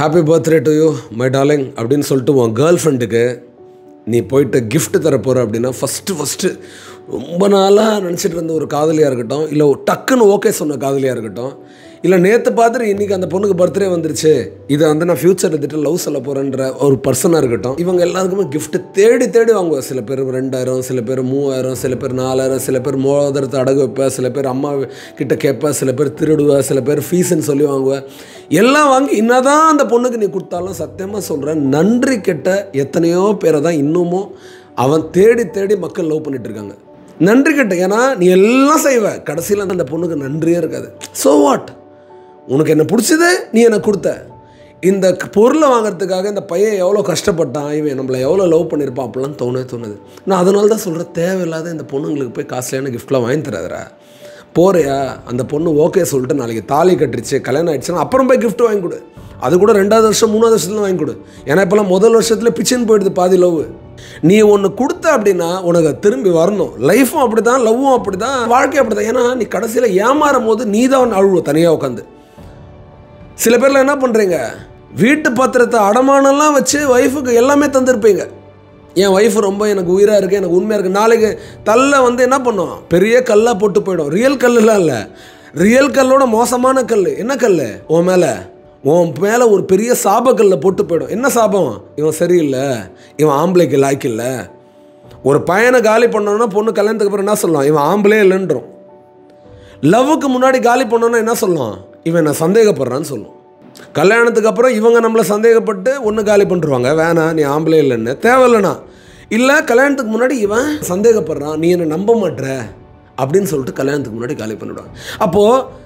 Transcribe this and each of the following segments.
Happy birthday to you my darling அப்படின்னு சொல்லிட்டு உன் கேர்ள் ஃப்ரெண்டுக்கு நீ போயிட்டு கிஃப்ட் தரப்போகிற அப்படின்னா ஃபஸ்ட்டு ரொம்ப நாளாக நினச்சிட்டு இருந்த ஒரு காதலியாக இருக்கட்டும், இல்லை டக்குன்னு ஓகே சொன்ன காதலியாக இருக்கட்டும், இல்லை நேற்று பார்த்துட்டு இன்றைக்கி அந்த பொண்ணுக்கு பர்த்டே வந்துருச்சு, இதை வந்து நான் ஃப்யூச்சர் எடுத்துகிட்டு லவ் சொல்ல போகிறேன்ற ஒரு பர்சனாக இருக்கட்டும், இவங்க எல்லாருக்குமே கிஃப்ட்டு தேடி வாங்குவேன். சில பேர் 2000, சில பேர் 3000, சில பேர் 4000, சில பேர் மோதிரத்தை அடகு வைப்பேன், சில பேர் அம்மா கிட்ட கேட்பேன், சில பேர் திருடுவேன், சில பேர் ஃபீஸுன்னு சொல்லி வாங்குவேன். எல்லாம் வாங்கி என்னதான் அந்த பொண்ணுக்கு நீ கொடுத்தாலும் சத்தியமாக சொல்கிறேன், நன்றி கெட்ட எத்தனையோ பேரை தான் இன்னமும் அவன் தேடி மக்கள் லவ் பண்ணிட்டு இருக்காங்க. நன்றி கெட்ட, ஏன்னா நீ எல்லாம் செய்வ, கடைசியில் அந்த பொண்ணுக்கு நன்றியே இருக்காது. ஸோ வாட், உனக்கு என்ன பிடிச்சது, நீ எனக்கு கொடுத்த. இந்த பொருளை வாங்கிறதுக்காக இந்த பையன் எவ்வளோ கஷ்டப்பட்டான், இவன் நம்மளை எவ்வளோ லவ் பண்ணியிருப்பான் அப்படிலாம் தோணுது. நான் அதனால தான் சொல்கிறேன், தேவையில்லாத இந்த பொண்ணுங்களுக்கு போய் காஸ்ட்லியான கிஃப்ட்லாம் வாங்கி தராதரா. போறியா, அந்த பொண்ணு ஓகே சொல்லிட்டு நாளைக்கு தாலி கட்டுருச்சு, கல்யாணம் ஆகிடுச்சுன்னா அப்புறம் போய் கிஃப்ட் வாங்கி கொடு. அது கூட 2வது வருஷம் 3வது வருஷத்துல வாங்கி கொடு. ஏன்னா இப்போலாம் முதல் வருஷத்தில் பிச்சின்னு போயிடுது பாதி லவ். நீ ஒன்று கொடுத்த அப்படின்னா உனக்கு திரும்பி வரணும். லைஃப்பும் அப்படி தான், லவ்வும் அப்படி தான், வாழ்க்கை அப்படி தான். ஏன்னா நீ கடைசியில் ஏமாறும் போது நீ தான் அழுவ தனியாக உட்காந்து. சில பேரில் என்ன பண்ணுறீங்க, வீட்டு பத்திரத்தை அடமானம்லாம் வச்சு ஒய்ஃபுக்கு எல்லாமே தந்துருப்பீங்க. என் ஒய்ஃபு ரொம்ப எனக்கு உயிராக இருக்குது, எனக்கு உண்மையாக இருக்குது. நாளைக்கு தல்லை வந்து என்ன பண்ணும், பெரிய கல்லாக போட்டு போயிடும். ரியல் கல்லுலாம் இல்லை, ரியல் கல்லோட மோசமான கல். என்ன கல், உன் மேலே ஒரு பெரிய சாபக்கல்லை போட்டு போயிடும். என்ன சாபம், இவன் சரியில்லை, இவன் ஆம்பளைக்கு லாய்க்கு இல்லை. ஒரு பையனை காலி பண்ணோன்னா பொண்ணு கல்யாணத்துக்கு அப்புறம் என்ன சொல்லலாம், இவன் ஆம்பளே இல்லைன்றோம். லவ்வுக்கு முன்னாடி காலி பண்ணோன்னா என்ன சொல்லலாம், இவன் நான் சந்தேகப்படுறான்னு சொல்லுவோம். கல்யாணத்துக்கு அப்புறம் இவங்க நம்மளை சந்தேகப்பட்டு ஒன்று காலி பண்ணுருவாங்க, வேணாம் நீ ஆம்பளே இல்லைன்னு, தேவையில்லைண்ணா. இல்லை கல்யாணத்துக்கு முன்னாடி இவன் சந்தேகப்படுறான், நீ என்னை நம்ப மாட்ற அப்படின்னு சொல்லிட்டு கல்யாணத்துக்கு முன்னாடி காலி பண்ணிவிடுவாங்க. அப்போது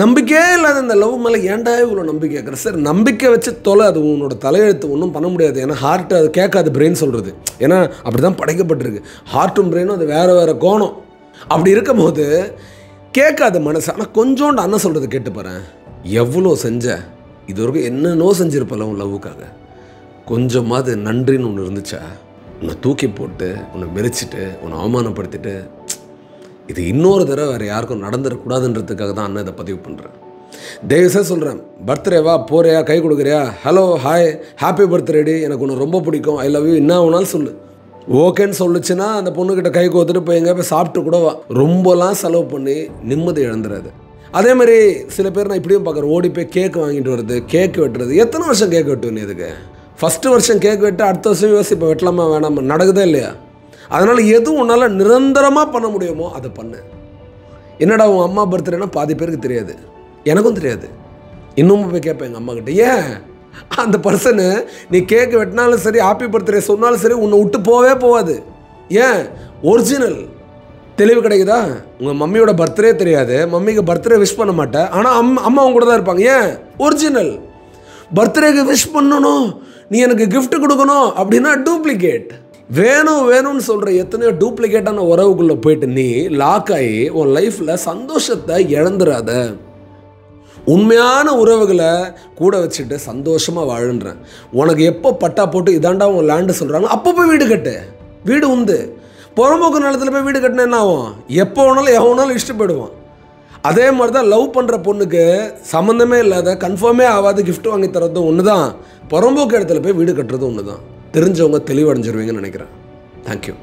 நம்பிக்கையே இல்லாத இந்த லவ் மேலே ஏன்டா இவ்வளோ நம்பிக்கை கேட்குற. சரி, நம்பிக்கை வச்சு தொலை, அது உன்னோட தலையெழுத்து, ஒன்றும் பண்ண முடியாது. ஏன்னா ஹார்ட்டு அது கேட்காது, பிரெயின் சொல்கிறது. ஏன்னா அப்படி தான் படைக்கப்பட்டிருக்கு. ஹார்ட்டும் பிரெயினும் அது வேறு கோணம். அப்படி இருக்கும் போது கேட்காது மனசு. ஆனால் கொஞ்சோண்டு அண்ணன் சொல்கிறது கேட்டு பாறேன், எவ்வளோ செஞ்ச, இது வரைக்கும் என்னென்னோ செஞ்சுருப்பல உன் லவ்வுக்காக. கொஞ்சமாவது நன்றின்னு ஒன்று இருந்துச்சா, உன்னை தூக்கி போட்டு உன்னை மெரிச்சிட்டு உன்னை அவமானப்படுத்திட்டு, இது இன்னொரு தடவை வேறு யாருக்கும் நடந்துடக்கூடாதுன்றதுக்காக தான் அண்ணன் இதை பதிவு பண்ணுறேன். தயவுசெய்து சொல்கிறேன், பர்த்டேவா போறியா, கை கொடுக்குறியா, ஹலோ ஹாய் ஹாப்பி பர்த்டேடி, எனக்கு ஒன்று ரொம்ப பிடிக்கும், ஐ லவ் யூ, என்ன வேணாலும் சொல்லு. ஓகேன்னு சொல்லுச்சுன்னா அந்த பொண்ணுக்கிட்ட கை கோத்துட்டு போய் எங்கே போய் சாப்பிட்டு கூட வா. ரொம்பலாம் செலவு பண்ணி நிம்மதி இழந்துடாது. அதேமாதிரி சில பேர் நான் இப்படியும் பார்க்குறேன், ஓடி போய் கேக் வாங்கிட்டு வருது, கேக் வெட்டுறது. எத்தனை வருஷம் கேக் வெட்டுவேன் இதுக்கு? ஃபஸ்ட்டு வருஷம் கேக் வெட்டு, அடுத்த வருஷம் யோசிப்போ வெட்டலாமா வேணாமா, நடக்குதா இல்லையா? அதனால் எது உன்னால் நிரந்தரமாக பண்ண முடியுமோ அதை பண்ணு. என்னடா உன் அம்மா பர்த்டேனா பாதி பேருக்கு தெரியாது, எனக்கும் தெரியாது. இன்னமும் போய் கேட்பேன் எங்கள் அம்மா கிட்ட, ஏன் அந்த பர்சனு நீ கேக் வெட்டினாலும் சரி, ஹாப்பி பர்த்டே சொன்னாலும் சரி, உன்னை விட்டு போகாது. ஏன், ஒரிஜினல் தெளிவு கிடைக்குதா? உங்கள் மம்மியோட பர்த்டே தெரியாது, மம்மிக்கு பர்த்டே விஷ் பண்ண மாட்டேன், ஆனால் அம்மா அவங்க கூட தான் இருப்பாங்க. ஏன், ஒரிஜினல். பர்த்டேக்கு விஷ் பண்ணணும், நீ எனக்கு கிஃப்ட் கொடுக்கணும் அப்படின்னா டூப்ளிகேட். வேணும்னு சொல்கிற எத்தனையோ டூப்ளிகேட்டான உறவுக்குள்ளே போயிட்டு நீ லாக் ஆகி உன் லைஃப்பில் சந்தோஷத்தை இழந்துடாத. உண்மையான உறவுகளை கூட வச்சுட்டு சந்தோஷமாக வாழுன்றேன். உனக்கு எப்போ பட்டா போட்டு இதாண்டா உன் லேண்டு சொல்கிறாங்க, அப்போ போய் வீடு கட்டு. வீடு உண்டு. புறம்போக்கு நிலத்தில் போய் வீடு கட்டினா என்ன ஆகும், எப்போ வேணாலும் எவனாலும் இஷ்டம் போயிடுவான். அதே மாதிரி தான் லவ் பண்ணுற பொண்ணுக்கு சம்மந்தமே இல்லாத, கன்ஃபார்மே ஆகாது கிஃப்ட் வாங்கி தரதும் ஒன்று தான், புறம்போக்கு இடத்துல போய் வீடு கட்டுறதும் ஒன்று தான். தெரிஞ்சவங்க தெளிவடைஞ்சிருவீங்கன்னு நினைக்கிறேன். தேங்க்யூ.